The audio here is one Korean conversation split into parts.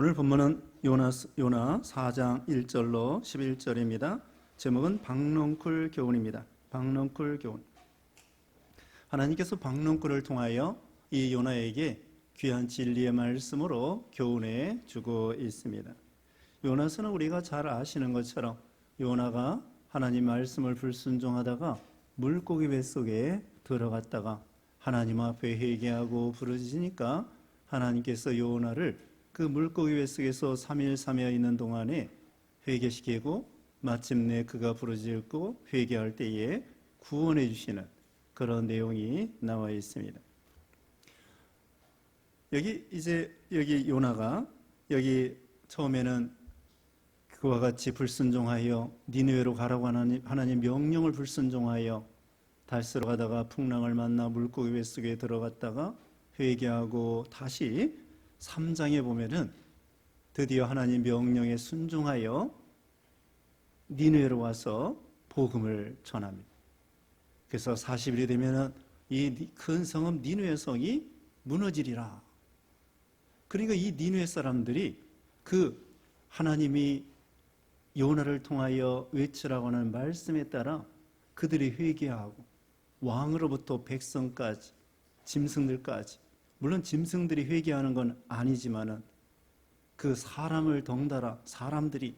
오늘 본문은 요나 4장 1절로 11절입니다. 제목은 박농쿨 교훈입니다. 박농쿨 교훈. 하나님께서 박농쿨을 통하여 이 요나에게 귀한 진리의 말씀으로 교훈해 주고 있습니다. 요나서는 우리가 잘 아시는 것처럼 요나가 하나님 말씀을 불순종하다가 물고기 뱃속에 들어갔다가 하나님 앞에 회개하고 부르짖으니까 하나님께서 요나를 그 물고기 뱃속에서 3일 3여 있는 동안에 회개시키고 마침내 그가 부르짖고 회개할 때에 구원해 주시는 그런 내용이 나와 있습니다. 여기 요나가 여기 처음에는 그와 같이 불순종하여 니느웨로 가라고 하나님 명령을 불순종하여 달스로 가다가 풍랑을 만나 물고기 뱃속에 들어갔다가 회개하고 다시 3장에 보면은 드디어 하나님 명령에 순종하여 니느웨로 와서 복음을 전합니다. 그래서 40일이 되면은 이 큰 성읍 니느웨 성이 무너지리라. 그러니까 이 니느웨 사람들이 그 하나님이 요나를 통하여 외치라고 하는 말씀에 따라 그들이 회개하고 왕으로부터 백성까지 짐승들까지, 물론 짐승들이 회개하는 건 아니지만은 그 사람을 덩달아 사람들이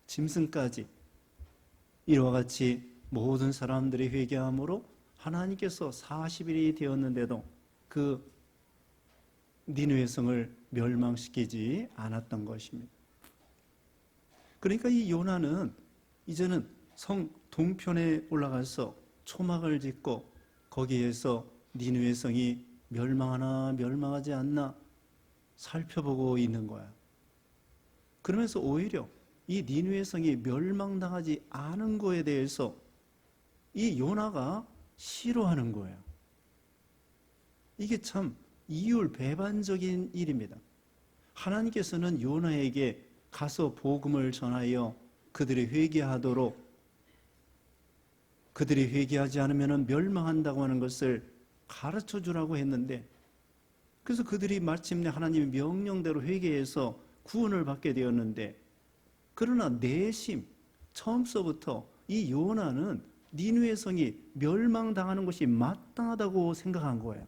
짐승까지 이와 같이 모든 사람들이 회개함으로 하나님께서 40일이 되었는데도 그 니느웨 성을 멸망시키지 않았던 것입니다. 그러니까 이 요나는 이제는 성 동편에 올라가서 초막을 짓고 거기에서 니느웨 성이 멸망하나 멸망하지 않나 살펴보고 있는 거야. 그러면서 오히려 이 니느웨 성이 멸망당하지 않은 거에 대해서 이 요나가 싫어하는 거예요. 이게 참 이율배반적인 일입니다. 하나님께서는 요나에게 가서 복음을 전하여 그들이 회개하도록, 그들이 회개하지 않으면 멸망한다고 하는 것을 가르쳐 주라고 했는데, 그래서 그들이 마침내 하나님의 명령대로 회개해서 구원을 받게 되었는데, 그러나 내심 처음서부터 이 요나는 니느웨 성이 멸망당하는 것이 마땅하다고 생각한 거예요.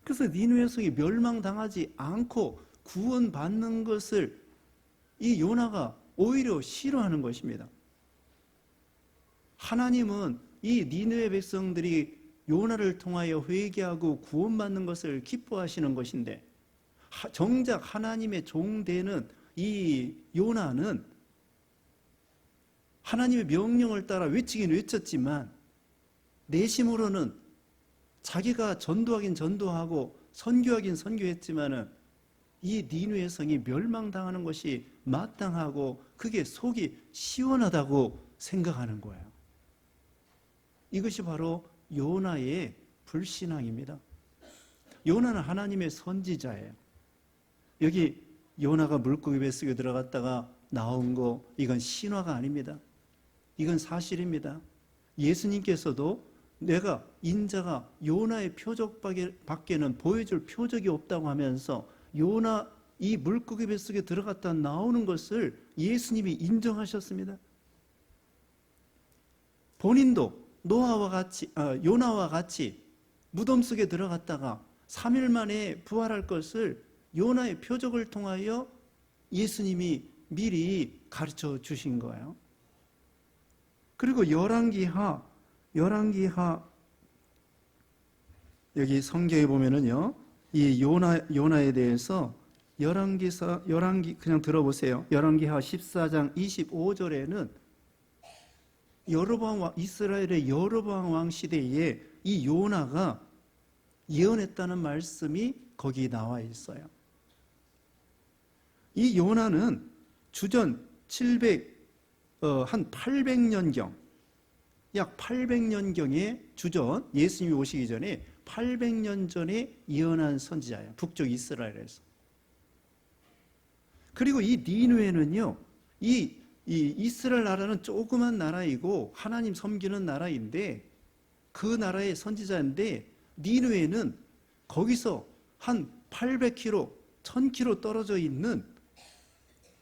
그래서 니느웨 성이 멸망당하지 않고 구원받는 것을 이 요나가 오히려 싫어하는 것입니다. 하나님은 이 니느웨 백성들이 요나를 통하여 회개하고 구원받는 것을 기뻐하시는 것인데, 정작 하나님의 종되는 이 요나는 하나님의 명령을 따라 외치긴 외쳤지만 내심으로는 자기가 전도하긴 전도하고 선교하긴 선교했지만은 이 니느웨 성이 멸망당하는 것이 마땅하고 그게 속이 시원하다고 생각하는 거예요. 이것이 바로 요나의 불신앙입니다. 요나는 하나님의 선지자예요. 여기 요나가 물고기 뱃속에 들어갔다가 나온 거, 이건 신화가 아닙니다. 이건 사실입니다. 예수님께서도 내가 인자가 요나의 표적 밖에는 보여줄 표적이 없다고 하면서 요나 이 물고기 뱃속에 들어갔다 나오는 것을 예수님이 인정하셨습니다. 본인도 요나와 같이 무덤 속에 들어갔다가 3일 만에 부활할 것을 요나의 표적을 통하여 예수님이 미리 가르쳐 주신 거예요. 그리고 열왕기하 여기 성경에 보면은요, 이 요나에 대해서 열왕기 그냥 들어보세요. 열왕기하 14장 25절에는 이스라엘의 여로보암 왕 시대에 이 요나가 예언했다는 말씀이 거기 나와 있어요. 이 요나는 주전 한 800년경, 약 800년경의 주전, 예수님이 오시기 전에 800년 전에 예언한 선지자예요. 북쪽 이스라엘에서. 그리고 이 니느웨는요, 이 이스라엘 나라는 조그만 나라이고 하나님 섬기는 나라인데, 그 나라의 선지자인데, 니느웨는 거기서 한 800km 1000km 떨어져 있는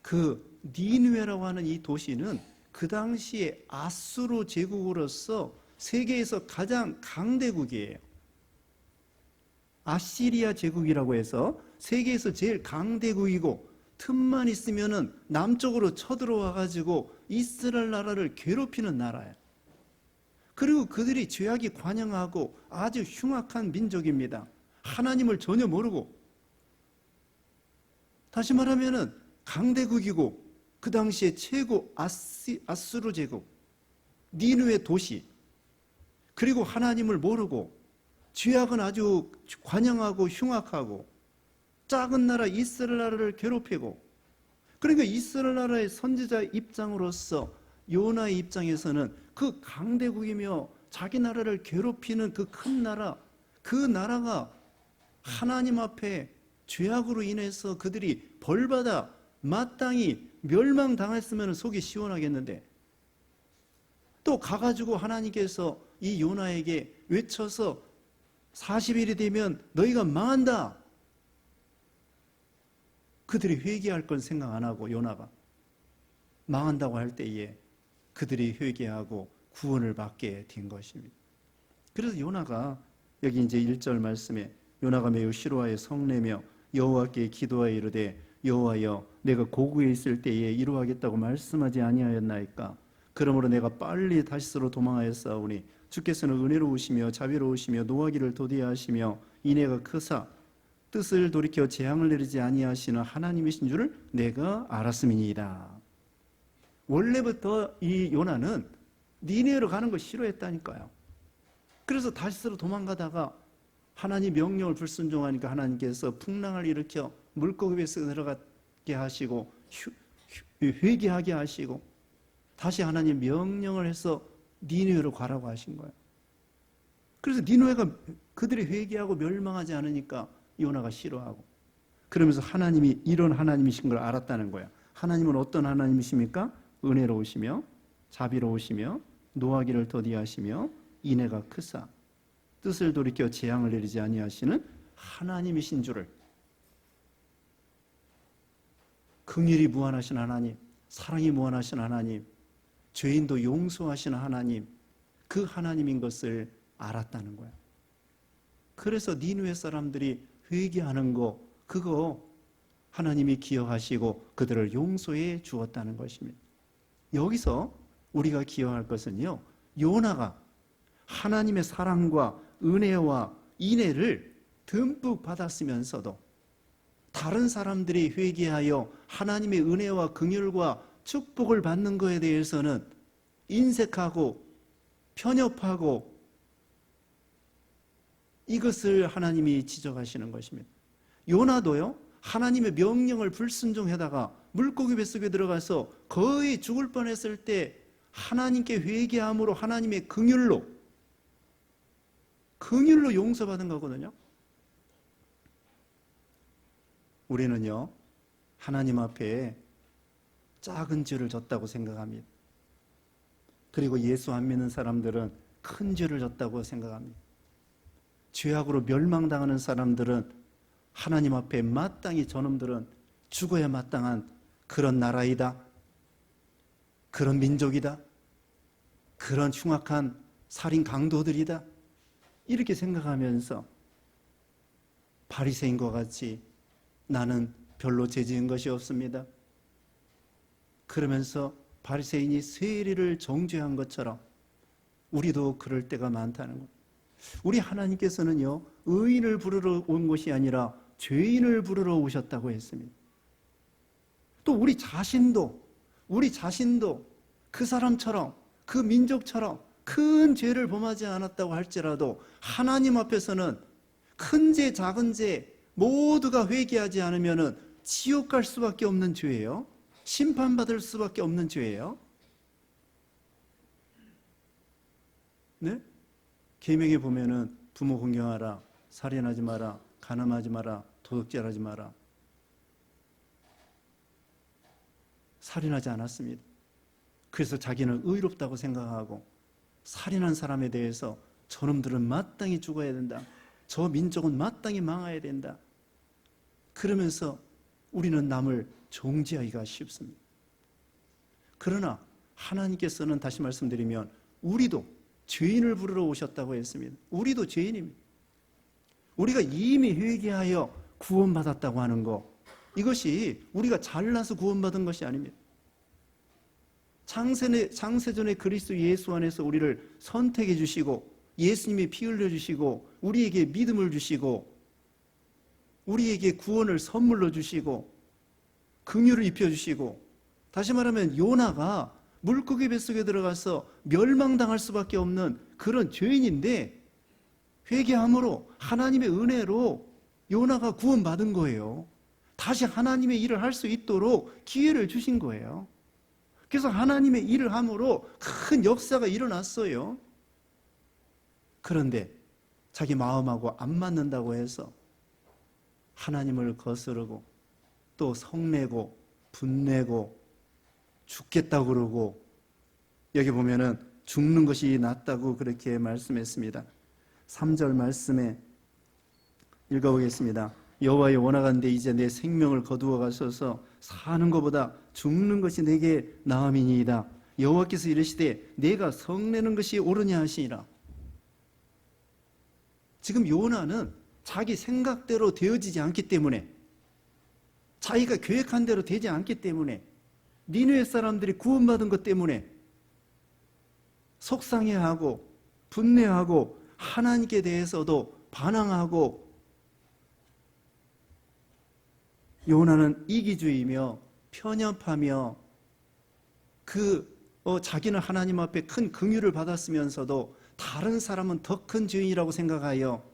그 니느웨라고 하는 이 도시는 그 당시에 아수르 제국으로서 세계에서 가장 강대국이에요. 아시리아 제국이라고 해서 세계에서 제일 강대국이고, 틈만 있으면은 남쪽으로 쳐들어와 가지고 이스라엘 나라를 괴롭히는 나라예요. 그리고 그들이 죄악이 관영하고 아주 흉악한 민족입니다. 하나님을 전혀 모르고, 다시 말하면은 강대국이고 그 당시에 최고 아수르 제국, 니느웨 도시, 그리고 하나님을 모르고 죄악은 아주 관영하고 흉악하고 작은 나라 이스라엘 나라를 괴롭히고, 그러니까 이스라엘 나라의 선지자 입장으로서 요나의 입장에서는 그 강대국이며 자기 나라를 괴롭히는 그 큰 나라, 그 나라가 하나님 앞에 죄악으로 인해서 그들이 벌받아 마땅히 멸망당했으면 속이 시원하겠는데, 또 가가지고 하나님께서 이 요나에게 외쳐서 40일이 되면 너희가 망한다. 그들이 회개할 건 생각 안 하고 요나가 망한다고 할 때에 그들이 회개하고 구원을 받게 된 것입니다. 그래서 요나가 여기 이제 1절 말씀에 요나가 매우 싫어하여 성내며 여호와께 기도하여 이르되 여호와여 내가 고국에 있을 때에 이루하겠다고 말씀하지 아니하였나이까. 그러므로 내가 빨리 다시스로 도망하였사오니 주께서는 은혜로우시며 자비로우시며 노하기를 도대하시며 인애가 크사 뜻을 돌이켜 재앙을 내리지 아니하시는 하나님이신 줄을 내가 알았음이니이다. 원래부터 이 요나는 니느웨로 가는 거 싫어했다니까요. 그래서 다시스로 도망가다가 하나님 명령을 불순종하니까 하나님께서 풍랑을 일으켜 물고기 뱃속에 들어가게 하시고 회개하게 하시고 다시 하나님 명령을 해서 니느웨로 가라고 하신 거예요. 그래서 니느웨가 그들이 회개하고 멸망하지 않으니까 요나가 싫어하고, 그러면서 하나님이 이런 하나님이신 걸 알았다는 거야. 하나님은 어떤 하나님이십니까? 은혜로우시며 자비로우시며 노하기를 더디하시며 인애가 크사 뜻을 돌이켜 재앙을 내리지 아니하시는 하나님이신 줄을, 긍휼이 무한하신 하나님, 사랑이 무한하신 하나님, 죄인도 용서하시는 하나님, 그 하나님인 것을 알았다는 거야. 그래서 니느웨 사람들이 회개하는 거, 그거 하나님이 기억하시고 그들을 용서해 주었다는 것입니다. 여기서 우리가 기억할 것은요, 요나가 하나님의 사랑과 은혜와 인애를 듬뿍 받았으면서도 다른 사람들이 회개하여 하나님의 은혜와 긍휼과 축복을 받는 것에 대해서는 인색하고 편협하고, 이것을 하나님이 지적하시는 것입니다. 요나도요, 하나님의 명령을 불순종하다가 물고기 뱃속에 들어가서 거의 죽을 뻔했을 때 하나님께 회개함으로 하나님의 긍휼로 용서받은 거거든요. 우리는요, 하나님 앞에 작은 죄를 졌다고 생각합니다. 그리고 예수 안 믿는 사람들은 큰 죄를 졌다고 생각합니다. 죄악으로 멸망당하는 사람들은 하나님 앞에 마땅히 저놈들은 죽어야 마땅한 그런 나라이다, 그런 민족이다, 그런 흉악한 살인 강도들이다, 이렇게 생각하면서 바리새인과 같이 나는 별로 죄 지은 것이 없습니다, 그러면서 바리새인이 세리를 정죄한 것처럼 우리도 그럴 때가 많다는 것. 우리 하나님께서는요, 의인을 부르러 온 것이 아니라 죄인을 부르러 오셨다고 했습니다. 또 우리 자신도 그 사람처럼, 그 민족처럼 큰 죄를 범하지 않았다고 할지라도 하나님 앞에서는 큰 죄, 작은 죄 모두가 회개하지 않으면 지옥 갈 수밖에 없는 죄예요. 심판받을 수밖에 없는 죄예요. 네? 계명에 보면은 부모 공경하라, 살인하지 마라, 간음하지 마라, 도둑질하지 마라. 살인하지 않았습니다. 그래서 자기는 의롭다고 생각하고 살인한 사람에 대해서 저놈들은 마땅히 죽어야 된다, 저 민족은 마땅히 망해야 된다, 그러면서 우리는 남을 정죄하기가 쉽습니다. 그러나 하나님께서는 다시 말씀드리면 우리도 죄인을 부르러 오셨다고 했습니다. 우리도 죄인입니다. 우리가 이미 회개하여 구원받았다고 하는 것, 이것이 우리가 잘나서 구원받은 것이 아닙니다. 창세전에 그리스도 예수 안에서 우리를 선택해 주시고 예수님이 피 흘려 주시고 우리에게 믿음을 주시고 우리에게 구원을 선물로 주시고 긍휼을 입혀 주시고, 다시 말하면 요나가 물고기 뱃속에 들어가서 멸망당할 수밖에 없는 그런 죄인인데 회개함으로 하나님의 은혜로 요나가 구원받은 거예요. 다시 하나님의 일을 할 수 있도록 기회를 주신 거예요. 그래서 하나님의 일을 함으로 큰 역사가 일어났어요. 그런데 자기 마음하고 안 맞는다고 해서 하나님을 거스르고 또 성내고 분내고 죽겠다고 그러고, 여기 보면은 죽는 것이 낫다고 그렇게 말씀했습니다. 3절 말씀에 읽어보겠습니다. 여호와여 원하건대 이제 내 생명을 거두어 가소서. 사는 것보다 죽는 것이 내게 나음이니이다. 여호와께서 이르시되 내가 성내는 것이 옳으냐 하시니라. 지금 요나는 자기 생각대로 되어지지 않기 때문에, 자기가 계획한 대로 되지 않기 때문에, 니느웨 사람들이 구원받은 것 때문에 속상해하고 분내하고 하나님께 대해서도 반항하고, 요나는 이기주의며 편협하며 자기는 하나님 앞에 큰 긍휼을 받았으면서도 다른 사람은 더 큰 죄인이라고 생각하여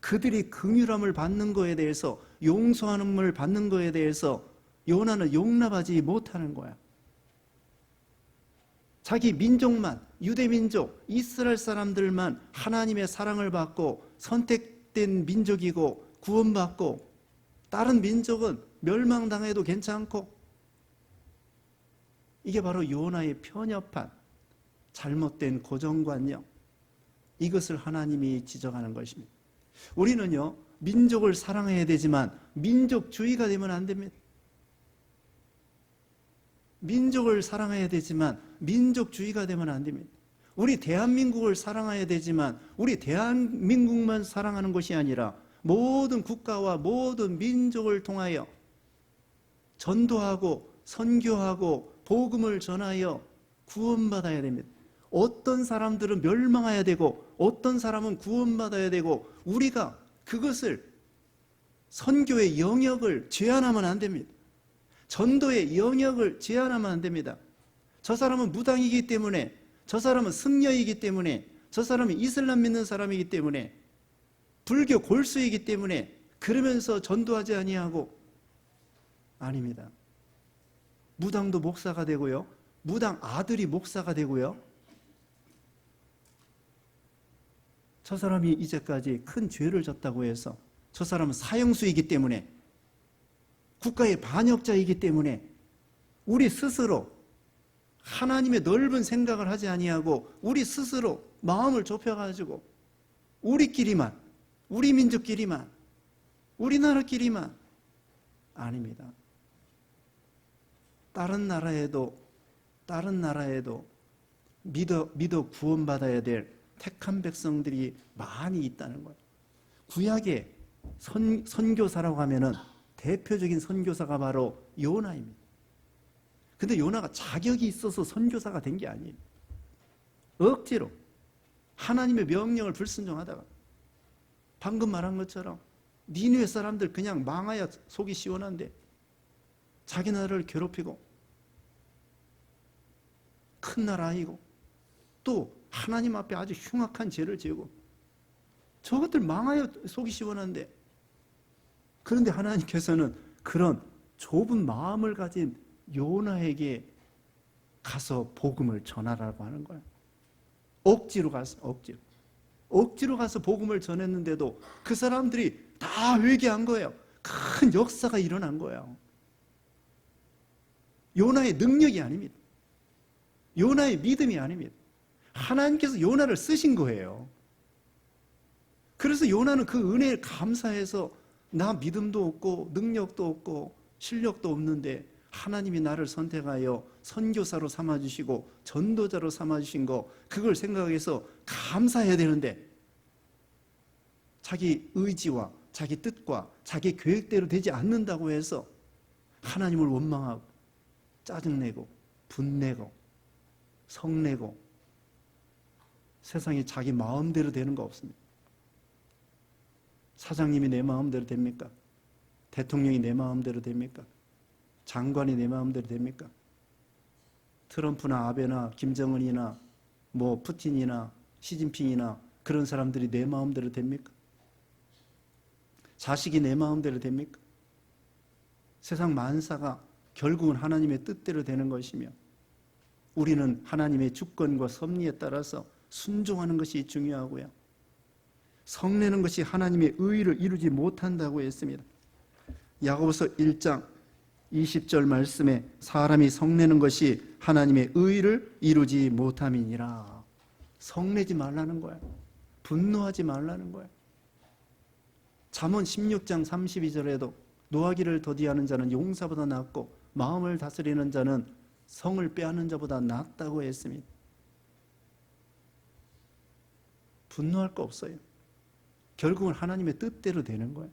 그들이 긍휼함을 받는 거에 대해서, 용서함을 받는 거에 대해서 요나는 용납하지 못하는 거야. 자기 민족만, 유대민족, 이스라엘 사람들만 하나님의 사랑을 받고 선택된 민족이고 구원받고, 다른 민족은 멸망당해도 괜찮고, 이게 바로 요나의 편협한 잘못된 고정관념, 이것을 하나님이 지적하는 것입니다. 우리는요, 민족을 사랑해야 되지만 민족주의가 되면 안 됩니다. 민족을 사랑해야 되지만 민족주의가 되면 안 됩니다. 우리 대한민국을 사랑해야 되지만 우리 대한민국만 사랑하는 것이 아니라 모든 국가와 모든 민족을 통하여 전도하고 선교하고 복음을 전하여 구원받아야 됩니다. 어떤 사람들은 멸망해야 되고 어떤 사람은 구원받아야 되고, 우리가 그것을, 선교의 영역을 제한하면 안 됩니다. 전도의 영역을 제한하면 안 됩니다. 저 사람은 무당이기 때문에, 저 사람은 승려이기 때문에, 저 사람은 이슬람 믿는 사람이기 때문에, 불교 골수이기 때문에 그러면서 전도하지 아니하고, 아닙니다. 무당도 목사가 되고요, 무당 아들이 목사가 되고요, 저 사람이 이제까지 큰 죄를 졌다고 해서 저 사람은 사형수이기 때문에, 국가의 반역자이기 때문에 우리 스스로 하나님의 넓은 생각을 하지 아니하고 우리 스스로 마음을 좁혀가지고 우리끼리만, 우리 민족끼리만, 우리나라끼리만, 아닙니다. 다른 나라에도 믿어 구원받아야 될 택한 백성들이 많이 있다는 거예요. 구약의 선교사라고 하면은 대표적인 선교사가 바로 요나입니다. 근데 요나가 자격이 있어서 선교사가 된 게 아니에요. 억지로 하나님의 명령을 불순종하다가, 방금 말한 것처럼 니느웨 사람들 그냥 망하야 속이 시원한데 자기 나라를 괴롭히고 큰 나라이고 또 하나님 앞에 아주 흉악한 죄를 지고, 저것들 망하여 속이 시원한데, 그런데 하나님께서는 그런 좁은 마음을 가진 요나에게 가서 복음을 전하라고 하는 거예요. 억지로 가서 복음을 전했는데도 그 사람들이 다 회개한 거예요. 큰 역사가 일어난 거예요. 요나의 능력이 아닙니다. 요나의 믿음이 아닙니다. 하나님께서 요나를 쓰신 거예요. 그래서 요나는 그 은혜를 감사해서 나 믿음도 없고 능력도 없고 실력도 없는데 하나님이 나를 선택하여 선교사로 삼아주시고 전도자로 삼아주신 거, 그걸 생각해서 감사해야 되는데 자기 의지와 자기 뜻과 자기 계획대로 되지 않는다고 해서 하나님을 원망하고 짜증내고 분내고 성내고, 세상에 자기 마음대로 되는 거 없습니다. 사장님이 내 마음대로 됩니까? 대통령이 내 마음대로 됩니까? 장관이 내 마음대로 됩니까? 트럼프나 아베나 김정은이나 뭐 푸틴이나 시진핑이나 그런 사람들이 내 마음대로 됩니까? 자식이 내 마음대로 됩니까? 세상 만사가 결국은 하나님의 뜻대로 되는 것이며, 우리는 하나님의 주권과 섭리에 따라서 순종하는 것이 중요하고요, 성내는 것이 하나님의 의의를 이루지 못한다고 했습니다. 야고보서 1장 20절 말씀에 사람이 성내는 것이 하나님의 의의를 이루지 못함이니라. 성내지 말라는 거야. 분노하지 말라는 거야. 잠언 16장 32절에도 노하기를 더디하는 자는 용사보다 낫고 마음을 다스리는 자는 성을 빼앗는 자보다 낫다고 했습니다. 분노할 거 없어요. 결국은 하나님의 뜻대로 되는 거예요.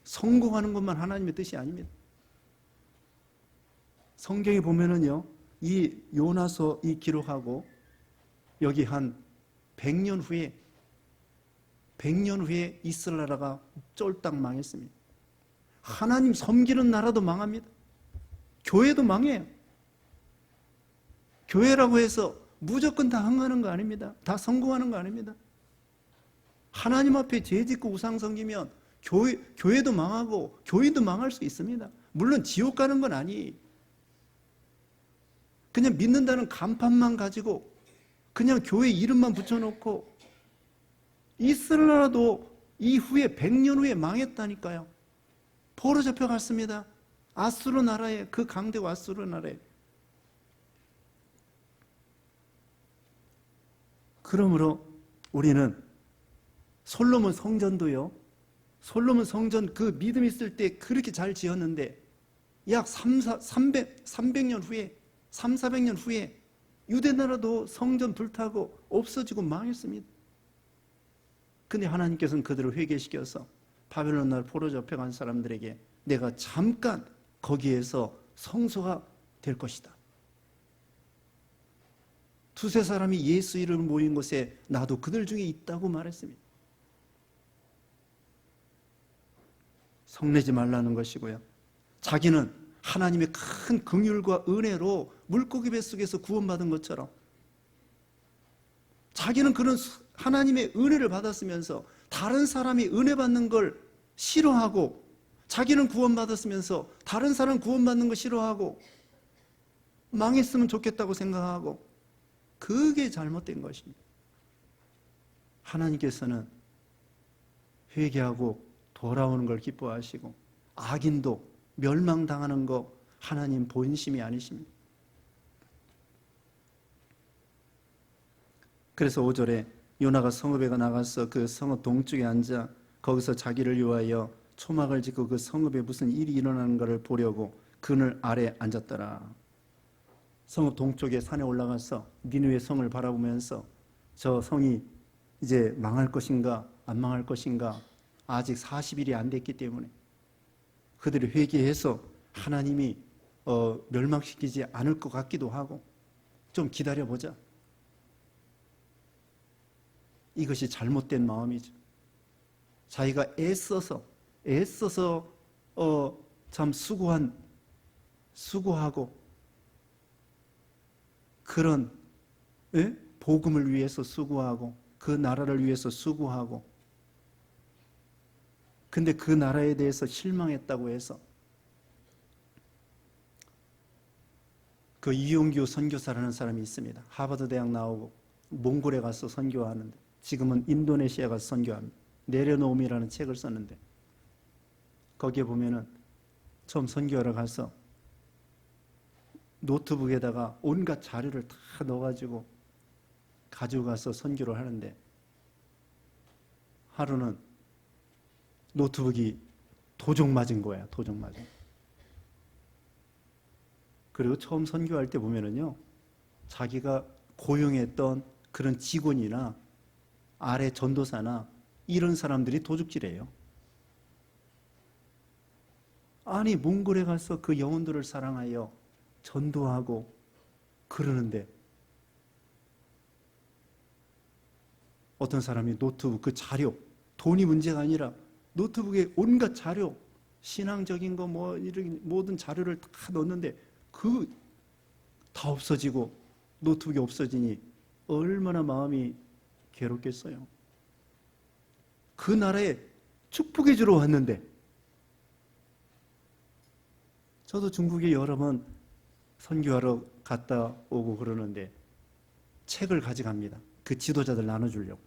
성공하는 것만 하나님의 뜻이 아닙니다. 성경에 보면은요, 이 요나서 이 기록하고 여기 한 100년 후에 이스라엘 나라가 쫄딱 망했습니다. 하나님 섬기는 나라도 망합니다. 교회도 망해요. 교회라고 해서 무조건 다 흥하는 거 아닙니다. 다 성공하는 거 아닙니다. 하나님 앞에 죄 짓고 우상 섬기면 교회도 망하고 교인도 망할 수 있습니다. 물론 지옥 가는 건 아니에요. 그냥 믿는다는 간판만 가지고 그냥 교회 이름만 붙여놓고, 이스라엘 나라도 이후에 100년 후에 망했다니까요. 포로 잡혀갔습니다. 아수르 나라에, 그 강대국 아수르 나라에. 그러므로 우리는 솔로몬 성전도요, 솔로몬 성전 그 믿음 있을 때 그렇게 잘 지었는데 약 300년 후에 400년 후에 유대 나라도 성전 불타고 없어지고 망했습니다. 근데 하나님께서는 그들을 회개시켜서 바벨론 나라 포로 잡혀간 사람들에게 내가 잠깐 거기에서 성소가 될 것이다. 두세 사람이 예수 이름을 모인 곳에 나도 그들 중에 있다고 말했습니다. 성내지 말라는 것이고요, 자기는 하나님의 큰 긍휼과 은혜로 물고기 뱃속에서 구원받은 것처럼 자기는 그런 하나님의 은혜를 받았으면서 다른 사람이 은혜 받는 걸 싫어하고, 자기는 구원받았으면서 다른 사람 구원받는 거 싫어하고 망했으면 좋겠다고 생각하고, 그게 잘못된 것입니다. 하나님께서는 회개하고 돌아오는 걸 기뻐하시고 악인도 멸망당하는 거 하나님 본심이 아니십니다. 그래서 5절에 요나가 성읍에 나가서 그 성읍 동쪽에 앉아 거기서 자기를 위하여 초막을 짓고 그 성읍에 무슨 일이 일어나는 것을 보려고 그늘 아래 앉았더라. 성읍 동쪽에 산에 올라가서 니느웨 성을 바라보면서 저 성이 이제 망할 것인가 안 망할 것인가, 아직 40일이 안 됐기 때문에 그들이 회개해서 하나님이 멸망시키지 않을 것 같기도 하고 좀 기다려보자. 이것이 잘못된 마음이죠. 자기가 애써서 참 수고하고 그런 복음을 위해서 수고하고 그 나라를 위해서 수고하고, 근데 그 나라에 대해서 실망했다고 해서 그 이용규 선교사라는 사람이 있습니다. 하버드 대학 나오고 몽골에 가서 선교하는데 지금은 인도네시아 가서 선교합니다. 내려놓음이라는 책을 썼는데 거기에 보면은 처음 선교하러 가서 노트북에다가 온갖 자료를 다 넣어가지고 가지고 가서 선교를 하는데 하루는 노트북이 도적 맞은 거야. 도적 맞은. 그리고 처음 선교할 때 보면은요, 자기가 고용했던 그런 직원이나 아래 전도사나 이런 사람들이 도둑질해요. 아니 몽골에 가서 그 영혼들을 사랑하여 전도하고 그러는데 어떤 사람이 노트북 그 자료, 돈이 문제가 아니라 노트북에 온갖 자료, 신앙적인 거 뭐 이런 모든 자료를 다 넣었는데 그 다 없어지고 노트북이 없어지니 얼마나 마음이 괴롭겠어요. 그 나라에 축복해 주러 왔는데, 저도 중국에 여러 번 선교하러 갔다 오고 그러는데 책을 가져갑니다. 그 지도자들 나눠주려고.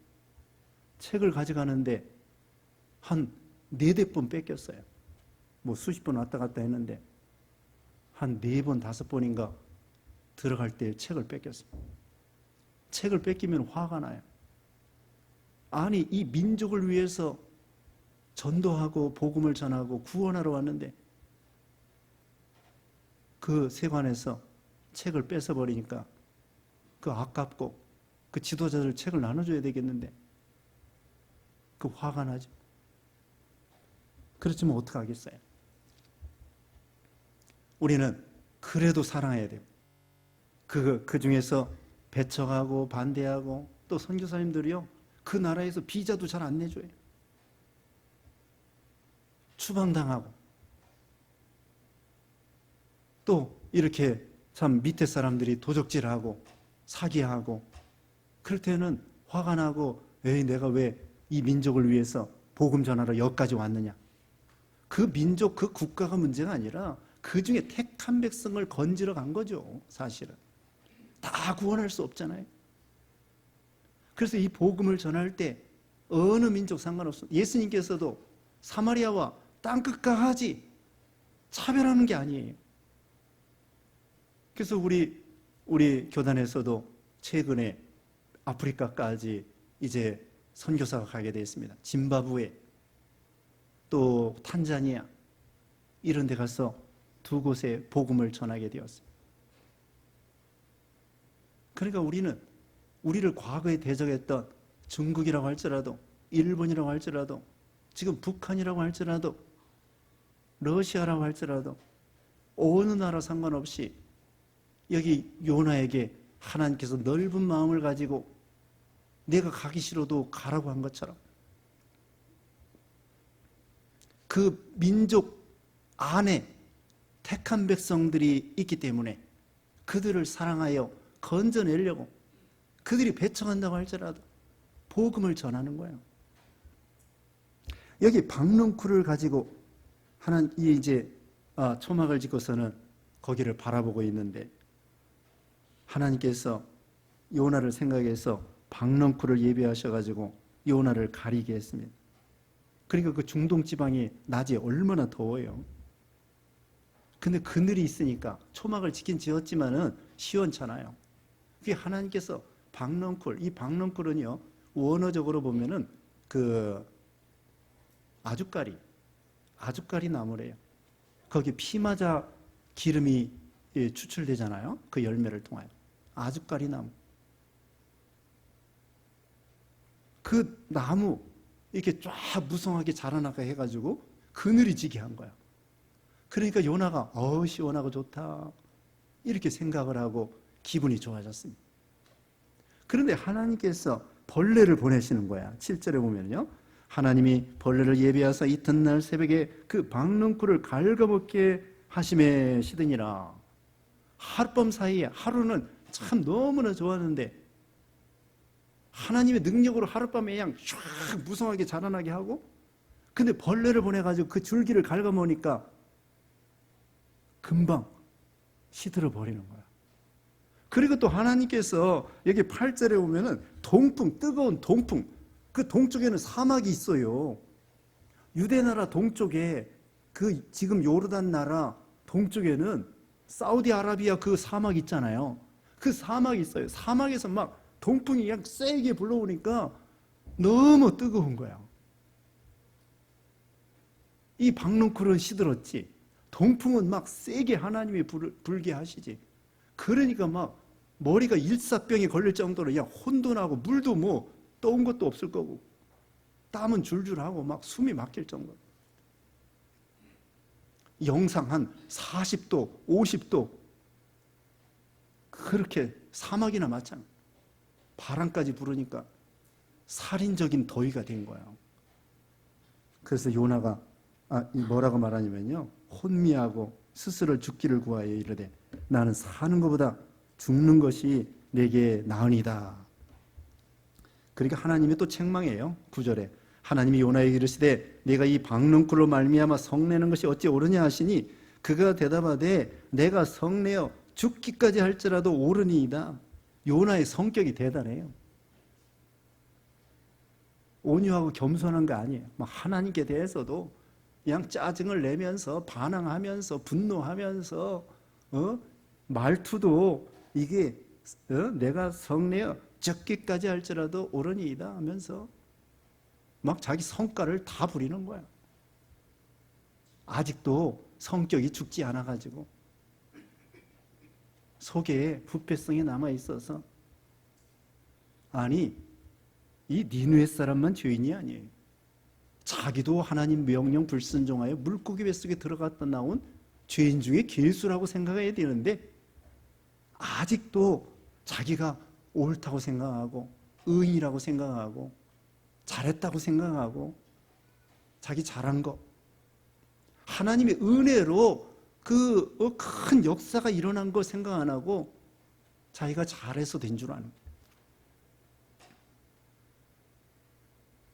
책을 가져가는데 한 4대 번 뺏겼어요. 뭐 수십 번 왔다 갔다 했는데 한 4번, 5번인가 들어갈 때 책을 뺏겼어요. 책을 뺏기면 화가 나요. 아니 이 민족을 위해서 전도하고 복음을 전하고 구원하러 왔는데 그 세관에서 책을 뺏어버리니까 그 아깝고 그 지도자들 책을 나눠줘야 되겠는데 그 화가 나죠. 그렇지만 어떡하겠어요. 우리는 그래도 사랑해야 돼요. 그 중에서 배척하고 반대하고 또 선교사님들이요, 그 나라에서 비자도 잘 안 내줘요. 추방당하고 또 이렇게 참 밑에 사람들이 도적질하고 사기하고 그럴 때는 화가 나고, 에이 내가 왜 이 민족을 위해서 복음 전하러 여기까지 왔느냐. 그 민족 그 국가가 문제가 아니라 그 중에 택한 백성을 건지러 간 거죠. 사실은 다 구원할 수 없잖아요. 그래서 이 복음을 전할 때 어느 민족 상관없어. 예수님께서도 사마리아와 땅끝까지 차별하는 게 아니에요. 그래서 우리 교단에서도 최근에 아프리카까지 이제 선교사가 가게 되었습니다. 짐바브웨, 또 탄자니아 이런 데 가서 2곳에 복음을 전하게 되었어요. 그러니까 우리를 과거에 대적했던 중국이라고 할지라도, 일본이라고 할지라도, 지금 북한이라고 할지라도, 러시아라고 할지라도 어느 나라 상관없이 여기 요나에게 하나님께서 넓은 마음을 가지고 내가 가기 싫어도 가라고 한 것처럼 그 민족 안에 택한 백성들이 있기 때문에 그들을 사랑하여 건져내려고, 그들이 배척한다고 할지라도 복음을 전하는 거예요. 여기 박넝쿨을 가지고 하나님이 이제 초막을 짓고서는 거기를 바라보고 있는데 하나님께서 요나를 생각해서 박넝쿨을 예비하셔가지고 요나를 가리게 했습니다. 그러니까 그 중동 지방이 낮에 얼마나 더워요. 근데 그늘이 있으니까 초막을 짓긴 지었지만은 시원찮아요. 그게 하나님께서 박넝쿨, 이 박넝쿨은요 원어적으로 보면은 그 아주까리 나무래요. 거기 피마자 기름이 추출되잖아요. 그 열매를 통하여. 아주까리 나무. 그 나무 이렇게 쫙 무성하게 자라나게 해가지고 그늘이 지게 한 거야. 그러니까 요나가 시원하고 좋다 이렇게 생각을 하고 기분이 좋아졌습니다. 그런데 하나님께서 벌레를 보내시는 거야. 7절에 보면요, 하나님이 벌레를 예비하사 이튿날 새벽에 그 박넝쿨을 갉아먹게 하심에 시드니라. 하룻밤 사이에, 하루는 참 너무나 좋았는데 하나님의 능력으로 하룻밤에 그냥 쫙 무성하게 자라나게 하고, 근데 벌레를 보내가지고 그 줄기를 갉아먹으니까 금방 시들어 버리는 거야. 그리고 또 하나님께서 여기 8절에 보면은 동풍, 뜨거운 동풍, 그 동쪽에는 사막이 있어요. 유대나라 동쪽에 그 지금 요르단 나라 동쪽에는 사우디아라비아 그 사막 있잖아요. 그 사막이 있어요. 사막에서 막 동풍이 그냥 세게 불러오니까 너무 뜨거운 거야. 이 박농쿨은 시들었지. 동풍은 막 세게 하나님이 불게 하시지. 그러니까 막 머리가 일사병에 걸릴 정도로 그냥 혼돈하고 물도 뭐 떠온 것도 없을 거고 땀은 줄줄하고 막 숨이 막힐 정도. 영상 한 40도, 50도 그렇게 사막이나 마찬가지. 바람까지 부르니까 살인적인 더위가 된 거예요. 그래서 요나가 뭐라고 말하냐면요. 혼미하고 스스로 죽기를 구하여 이르되 나는 사는 것보다 죽는 것이 내게 나으니다. 그러니까 하나님이 또 책망해요. 9절에 하나님이 요나에게 이르시되 내가 이 박농쿨로 말미암아 성내는 것이 어찌 옳으냐 하시니 그가 대답하되 내가 성내어 죽기까지 할지라도 옳으니이다. 요나의 성격이 대단해요. 온유하고 겸손한 거 아니에요. 막 하나님께 대해서도 그냥 짜증을 내면서 반항하면서 분노하면서 말투도 이게 내가 성내어 적기까지 할지라도 옳으니이다 하면서 막 자기 성과를 다 부리는 거야. 아직도 성격이 죽지 않아가지고 속에 부패성이 남아있어서 아니 이 니느웨 사람만 죄인이 아니에요. 자기도 하나님 명령 불순종하여 물고기 뱃속에 들어갔다 나온 죄인 중에 괴수라고 생각해야 되는데 아직도 자기가 옳다고 생각하고 의인이라고 생각하고 잘했다고 생각하고 자기 잘한 거 하나님의 은혜로 그 큰 역사가 일어난 거 생각 안 하고 자기가 잘해서 된 줄 아는 거예요.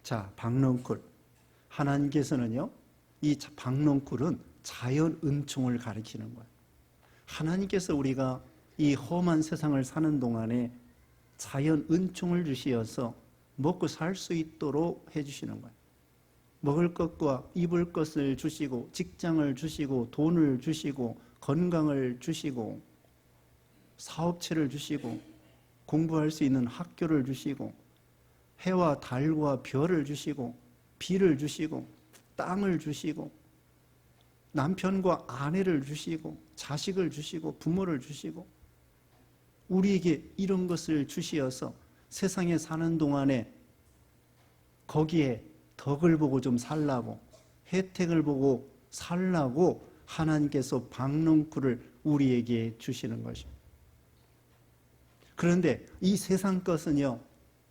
자, 박농쿨 하나님께서는요 이 박농쿨은 자연 은총을 가리키는 거예요. 하나님께서 우리가 이 험한 세상을 사는 동안에 자연 은총을 주시어서 먹고 살 수 있도록 해주시는 거예요. 먹을 것과 입을 것을 주시고 직장을 주시고 돈을 주시고 건강을 주시고 사업체를 주시고 공부할 수 있는 학교를 주시고 해와 달과 별을 주시고 비를 주시고 땅을 주시고 남편과 아내를 주시고 자식을 주시고 부모를 주시고 우리에게 이런 것을 주시어서 세상에 사는 동안에 거기에 덕을 보고 좀 살라고 혜택을 보고 살라고 하나님께서 박농쿨을 우리에게 주시는 것입니다. 그런데 이 세상 것은요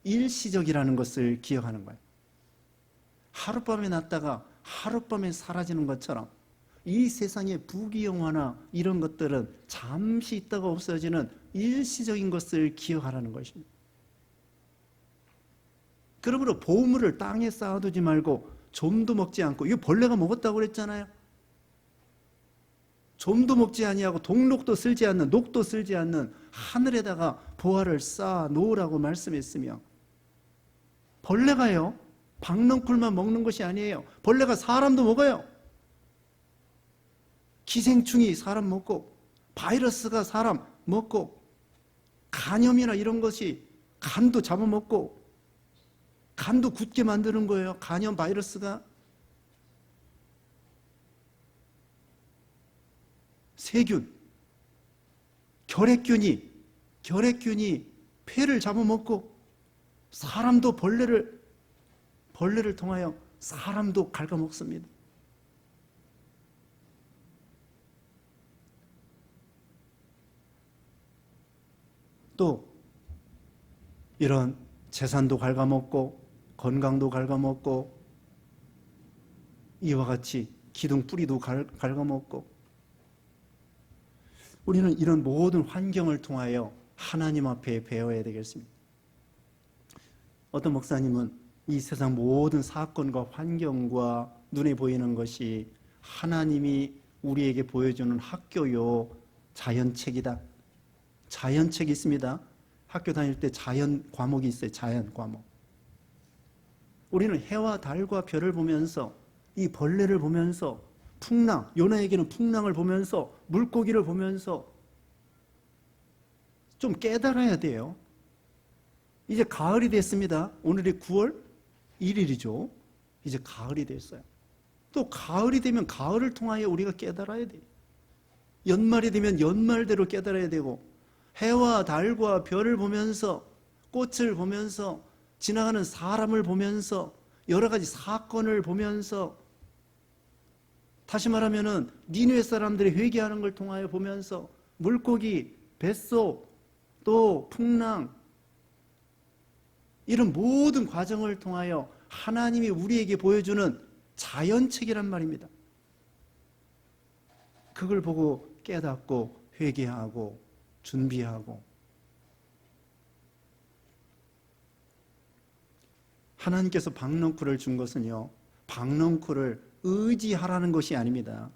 일시적이라는 것을 기억하는 거예요. 하룻밤에 났다가 하룻밤에 사라지는 것처럼 이 세상의 부귀영화나 이런 것들은 잠시 있다가 없어지는 일시적인 것을 기억하라는 것입니다. 그러므로 보물을 땅에 쌓아두지 말고 좀도 먹지 않고 이거 벌레가 먹었다고 그랬잖아요. 좀도 먹지 아니하고 동록도 쓸지 않는 녹도 쓸지 않는 하늘에다가 보화를 쌓아 놓으라고 말씀했으며 벌레가요 박농쿨만 먹는 것이 아니에요. 벌레가 사람도 먹어요. 기생충이 사람 먹고 바이러스가 사람 먹고 간염이나 이런 것이 간도 잡아먹고 간도 굳게 만드는 거예요. 간염 바이러스가. 세균, 결핵균이 폐를 잡아먹고 사람도 벌레를 통하여 사람도 갉아먹습니다. 또 이런 재산도 갉아먹고 건강도 갉아먹고 이와 같이 기둥 뿌리도 갉아먹고 우리는 이런 모든 환경을 통하여 하나님 앞에 배워야 되겠습니다. 어떤 목사님은 이 세상 모든 사건과 환경과 눈에 보이는 것이 하나님이 우리에게 보여주는 학교요 자연책이다. 자연책이 있습니다. 학교 다닐 때 자연 과목이 있어요. 자연 과목. 우리는 해와 달과 별을 보면서 이 벌레를 보면서 풍랑, 요나에게는 풍랑을 보면서 물고기를 보면서 좀 깨달아야 돼요. 이제 가을이 됐습니다. 오늘이 9월 1일이죠. 이제 가을이 됐어요. 또 가을이 되면 가을을 통하여 우리가 깨달아야 돼요. 연말이 되면 연말대로 깨달아야 되고, 해와 달과 별을 보면서, 꽃을 보면서, 지나가는 사람을 보면서, 여러 가지 사건을 보면서, 다시 말하면은 니느웨 사람들이 회개하는 걸 통하여 보면서, 물고기, 뱃속, 또 풍랑, 이런 모든 과정을 통하여 하나님이 우리에게 보여주는 자연책이란 말입니다. 그걸 보고 깨닫고 회개하고 준비하고, 하나님께서 박넝쿨을 준 것은요, 박넝쿨을 의지하라는 것이 아닙니다.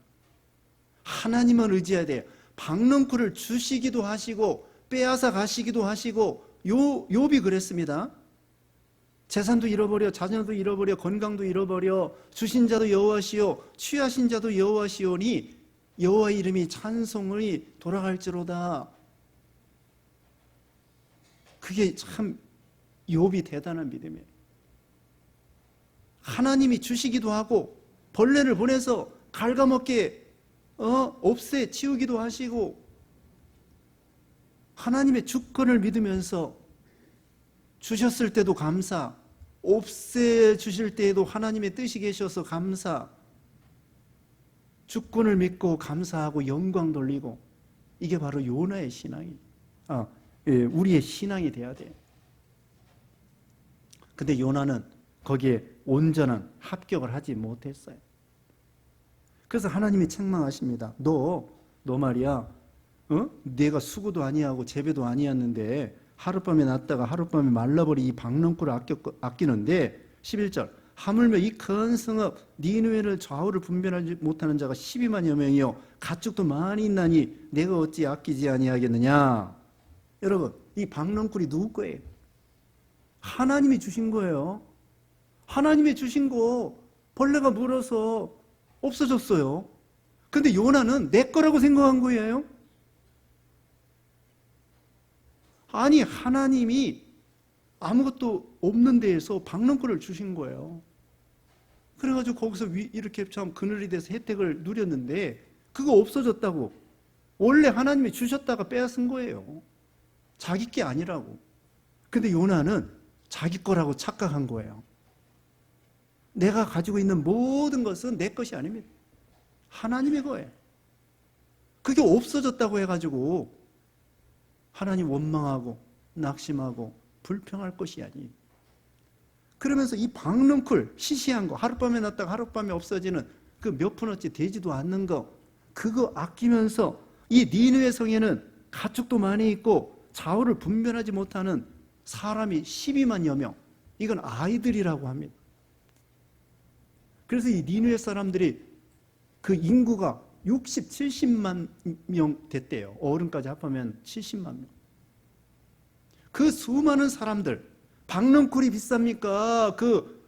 하나님은 의지해야 돼요. 박넝쿨을 주시기도 하시고 빼앗아 가시기도 하시고, 욥이 그랬습니다. 재산도 잃어버려, 자녀도 잃어버려, 건강도 잃어버려, 주신 자도 여호와시요 취하신 자도 여호와시오니 여호와 이름이 찬송이 돌아갈지로다. 그게 참 욥이 대단한 믿음이에요. 하나님이 주시기도 하고 벌레를 보내서 갉아먹게 없애 치우기도 하시고, 하나님의 주권을 믿으면서 주셨을 때도 감사, 없애 주실 때에도 하나님의 뜻이 계셔서 감사, 주권을 믿고 감사하고 영광 돌리고, 이게 바로 요나의 신앙이, 우리의 신앙이 돼야 돼요. 근데 요나는 거기에 온전한 합격을 하지 못했어요. 그래서 하나님이 책망하십니다. 너 말이야, 내가 수고도 아니하고 재배도 아니었는데 하룻밤에 났다가 하룻밤에 말라버린 이 박넝쿨을 아끼는데, 11절, 하물며 이 큰 성읍 니느웨를 좌우를 분별하지 못하는 자가 12만여 명이요 가축도 많이 있나니 내가 어찌 아끼지 아니하겠느냐. 여러분, 이 박넝쿨이 누구 거예요? 하나님이 주신 거예요. 하나님이 주신 거 벌레가 물어서 없어졌어요. 근데 요나는 내 거라고 생각한 거예요. 아니, 하나님이 아무것도 없는 데에서 박넝쿨을 주신 거예요. 그래가지고 거기서 이렇게 참 그늘이 돼서 혜택을 누렸는데, 그거 없어졌다고. 원래 하나님이 주셨다가 빼앗은 거예요. 자기 게 아니라고. 근데 요나는 자기 거라고 착각한 거예요. 내가 가지고 있는 모든 것은 내 것이 아닙니다. 하나님의 거예요. 그게 없어졌다고 해가지고 하나님 원망하고 낙심하고 불평할 것이 아니에요. 그러면서 이 박넝쿨, 시시한 거, 하룻밤에 났다가 하룻밤에 없어지는 그 몇 푼어치 되지도 않는 거, 그거 아끼면서 이 니느웨 성에는 가축도 많이 있고 좌우를 분별하지 못하는 사람이 12만여 명, 이건 아이들이라고 합니다. 그래서 이 니느웨 사람들이 그 인구가 60, 70만 명 됐대요. 어른까지 합하면 70만 명. 그 수많은 사람들, 박넝쿨이 비쌉니까? 그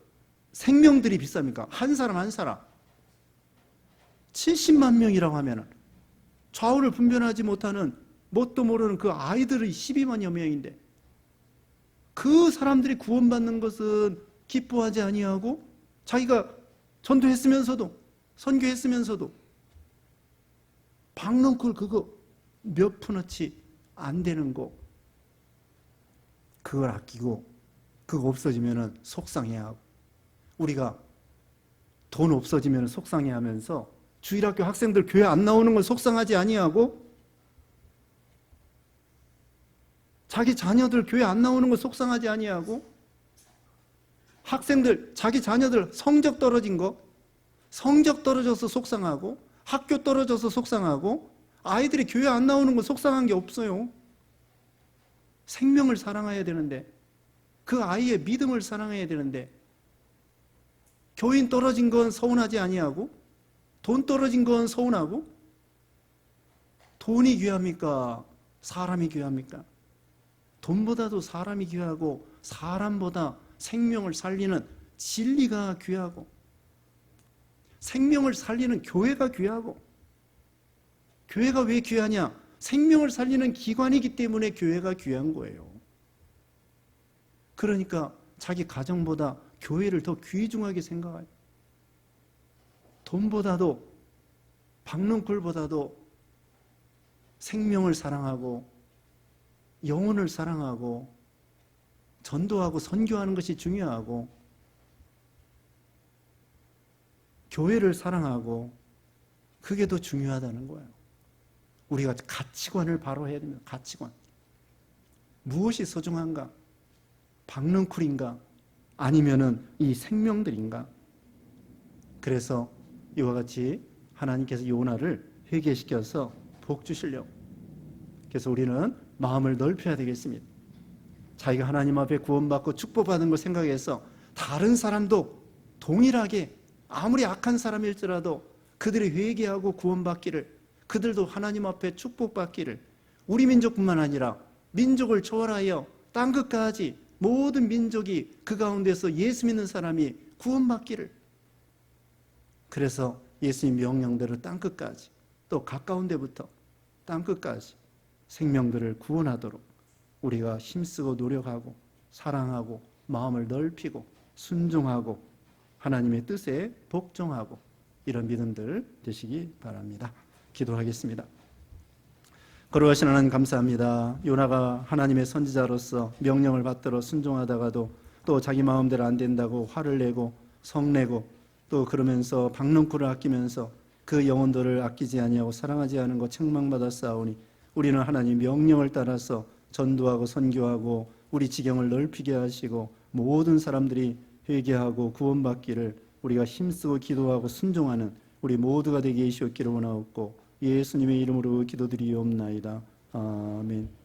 생명들이 비쌉니까? 한 사람 한 사람. 70만 명이라고 하면은 좌우를 분별하지 못하는 뭣도 모르는 그 아이들이 12만여 명인데, 그 사람들이 구원받는 것은 기뻐하지 아니하고, 자기가 전도했으면서도 선교했으면서도 박넝쿨 그거 몇 푼어치 안 되는 거, 그걸 아끼고 그거 없어지면 속상해하고, 우리가 돈 없어지면 속상해하면서 주일학교 학생들 교회 안 나오는 걸 속상하지 아니하고, 자기 자녀들 교회 안 나오는 걸 속상하지 아니하고, 학생들 자기 자녀들 성적 떨어진 거, 성적 떨어져서 속상하고, 학교 떨어져서 속상하고, 아이들이 교회 안 나오는 거 속상한 게 없어요. 생명을 사랑해야 되는데, 그 아이의 믿음을 사랑해야 되는데, 교인 떨어진 건 서운하지 아니하고, 돈 떨어진 건 서운하고, 돈이 귀합니까? 사람이 귀합니까? 돈보다도 사람이 귀하고, 사람보다 생명을 살리는 진리가 귀하고, 생명을 살리는 교회가 귀하고, 교회가 왜 귀하냐? 생명을 살리는 기관이기 때문에 교회가 귀한 거예요. 그러니까 자기 가정보다 교회를 더 귀중하게 생각해요. 돈보다도 박능쿨보다도 생명을 사랑하고 영혼을 사랑하고 전도하고 선교하는 것이 중요하고 교회를 사랑하고 그게 더 중요하다는 거예요. 우리가 가치관을 바로 해야 됩니다. 가치관. 무엇이 소중한가? 박능쿨인가? 아니면은 이 생명들인가? 그래서 이와 같이 하나님께서 요나를 회개시켜서 복 주시려고. 그래서 우리는 마음을 넓혀야 되겠습니다. 자기가 하나님 앞에 구원받고 축복받은 걸 생각해서 다른 사람도 동일하게 아무리 악한 사람일지라도 그들이 회개하고 구원받기를, 그들도 하나님 앞에 축복받기를, 우리 민족뿐만 아니라 민족을 초월하여 땅 끝까지 모든 민족이 그 가운데서 예수 믿는 사람이 구원받기를, 그래서 예수님 명령대로 땅 끝까지, 또 가까운 데부터 땅 끝까지 생명들을 구원하도록 우리가 힘쓰고 노력하고 사랑하고 마음을 넓히고 순종하고 하나님의 뜻에 복종하고 이런 믿음들 되시기 바랍니다. 기도하겠습니다. 거룩하신 하나님 감사합니다. 요나가 하나님의 선지자로서 명령을 받들어 순종하다가도 또 자기 마음대로 안 된다고 화를 내고 성내고 또 그러면서 박능쿨을 아끼면서 그 영혼들을 아끼지 아니하고 사랑하지 않은 것 책망받았사오니 우리는 하나님 명령을 따라서 전도하고 선교하고 우리 지경을 넓히게 하시고 모든 사람들이 회개하고 구원받기를 우리가 힘쓰고 기도하고 순종하는 우리 모두가 되게 해주시옵기를 원하옵고 예수님의 이름으로 기도드리옵나이다. 아멘.